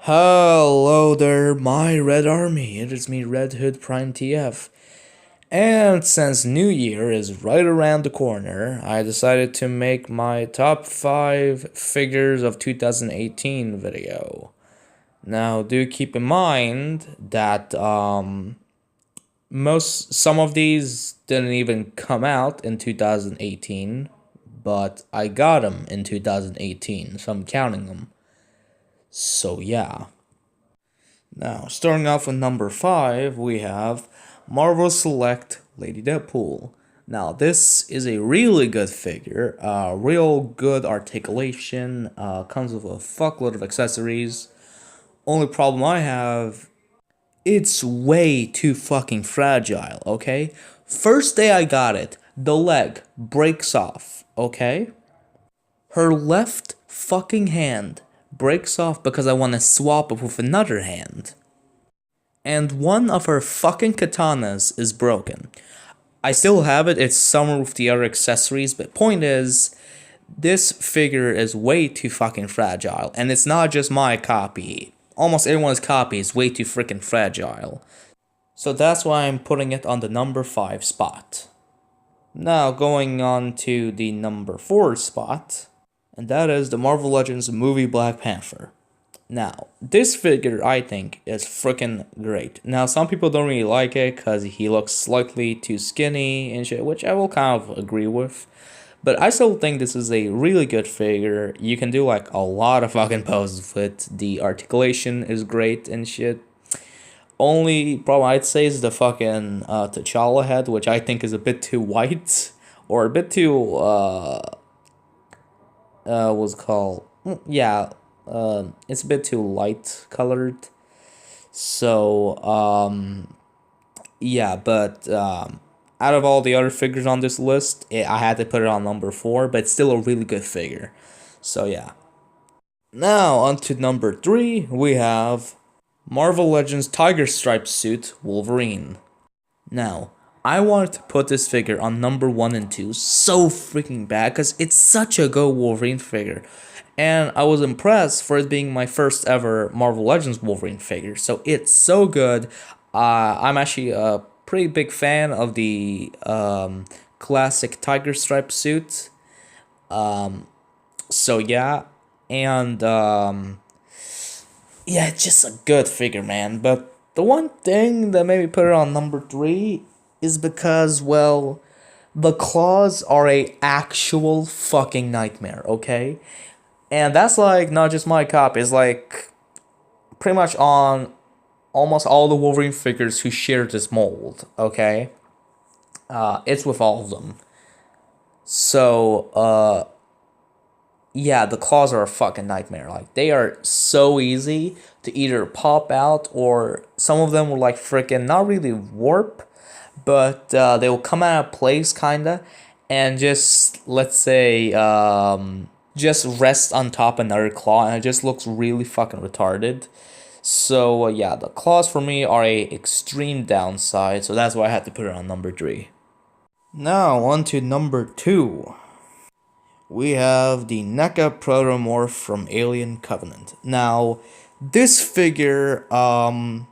Hello there, my Red Army. It is me, Red Hood Prime TF. And since New Year is right around the corner, I decided to make my top 5 figures of 2018 video. Now, do keep in mind that some of these didn't even come out in 2018, but I got them in 2018, so I'm counting them. So yeah. Now, starting off with number 5, we have Marvel Select Lady Deadpool. Now, this is a really good figure, real good articulation, comes with a fuckload of accessories. Only problem I have, it's way too fucking fragile, okay? First day I got it, the leg breaks off, okay? Her left fucking hand breaks off because I want to swap it with another hand. And one of her fucking katanas is broken. I still have it, it's somewhere with the other accessories, but point is, this figure is way too fucking fragile, and it's not just my copy. Almost everyone's copy is way too freaking fragile. So that's why I'm putting it on the number 5 spot. Now going on to the number 4 spot, and that is the Marvel Legends movie Black Panther. Now, this figure I think is freaking great. Now, some people don't really like it because he looks slightly too skinny and shit, which I will kind of agree with. But I still think this is a really good figure. You can do like a lot of fucking poses with it. The articulation is great and shit. Only problem I'd say is the fucking T'Challa head, which I think is a bit too white. Or a bit too, what's it called? Yeah, it's a bit too light colored. So, yeah, but out of all the other figures on this list, I had to put it on number 4, but it's still a really good figure. So, yeah. Now, on to number 3, we have Marvel Legends Tiger Stripe Suit Wolverine. Now, I wanted to put this figure on number 1 and 2 so freaking bad because it's such a good Wolverine figure. And I was impressed for it being my first ever Marvel Legends Wolverine figure. So it's so good. I'm actually a pretty big fan of the classic Tiger Stripe suit. So yeah. And yeah, it's just a good figure, man. But the one thing that made me put it on number 3 is because, well, the claws are a actual fucking nightmare, okay? And that's like not just my copy, it's like pretty much on almost all the Wolverine figures who share this mold, okay? It's with all of them. So, yeah, the claws are a fucking nightmare. Like, they are so easy to either pop out, or some of them will like freaking not really warp, but they will come out of place kinda, and just, let's say, just rest on top of another claw, and it just looks really fucking retarded. So yeah, the claws for me are a extreme downside, so that's why I had to put it on number 3. Now on to number 2. We have the NECA Protomorph from Alien Covenant. Now, this figure, I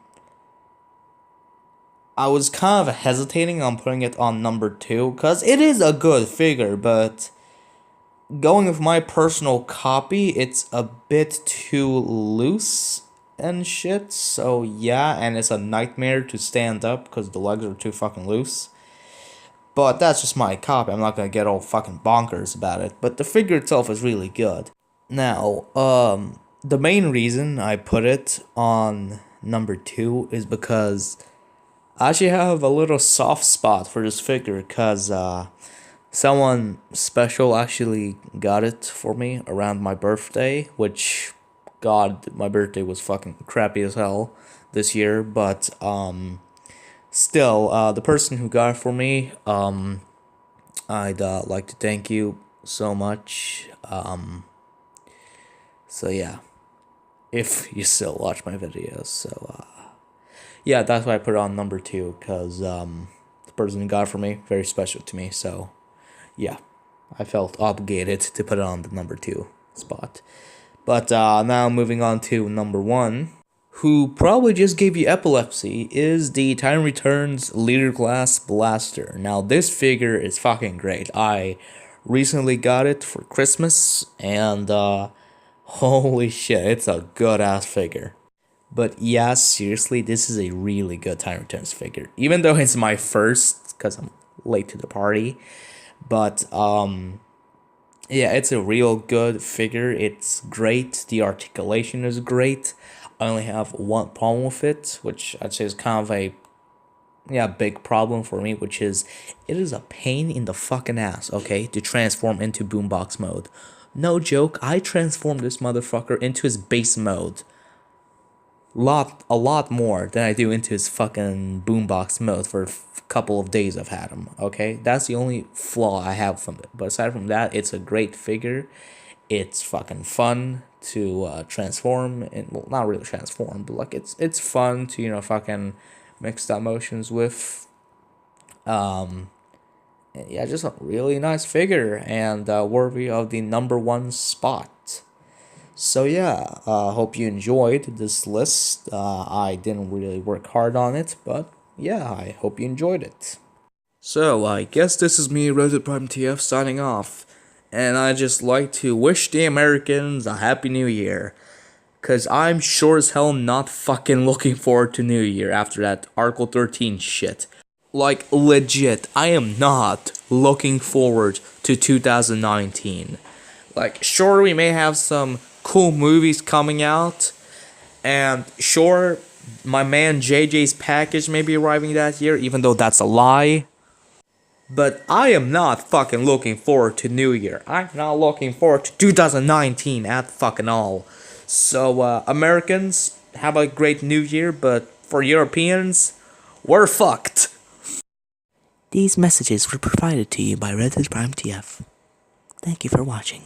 was kind of hesitating on putting it on number 2, because it is a good figure, but going with my personal copy, it's a bit too loose and shit. So yeah, and it's a nightmare to stand up because the legs are too fucking loose. But that's just my copy. I'm not gonna get all fucking bonkers about it. But the figure itself is really good. Now, the main reason I put it on number 2 is because I actually have a little soft spot for this figure, because someone special actually got it for me around my birthday, which, God, my birthday was fucking crappy as hell this year, but still, the person who got it for me, I'd like to thank you so much. So yeah, if you still watch my videos, so yeah, that's why I put it on number 2, because the person who got it for me, very special to me, so yeah, I felt obligated to put it on the number 2 spot. But now moving on to number 1, who probably just gave you epilepsy, is the Titan Returns Leader Class Blaster. Now this figure is fucking great. I recently got it for Christmas, and holy shit, it's a good ass figure. But yeah, seriously, this is a really good Titan Returns figure. Even though it's my first, because I'm late to the party. But yeah, it's a real good figure. It's great. The articulation is great. I only have one problem with it, which I'd say is kind of a big problem for me, which is it is a pain in the fucking ass, okay, to transform into boombox mode. No joke, I transformed this motherfucker into his base mode a lot more than I do into his fucking boombox mode for a couple of days I've had him, okay? That's the only flaw I have from it. But aside from that, it's a great figure. It's fucking fun to transform, and well, not really transform, but like it's fun to fucking mix the emotions with. And yeah, just a really nice figure and worthy of the number 1 spot. So yeah, hope you enjoyed this list. I didn't really work hard on it, but yeah, I hope you enjoyed it. So I guess this is me, Reddit Prime TF, signing off. And I just like to wish the Americans a happy new year. Cause I'm sure as hell not fucking looking forward to New Year after that Article 13 shit. Like legit, I am not looking forward to 2019. Like sure we may have some cool movies coming out, and sure my man JJ's package may be arriving that year, even though that's a lie. But I am not fucking looking forward to New Year. I'm not looking forward to 2019 at fucking all. So, Americans, have a great New Year, but for Europeans, we're fucked. These messages were provided to you by Reddit Prime TF. Thank you for watching.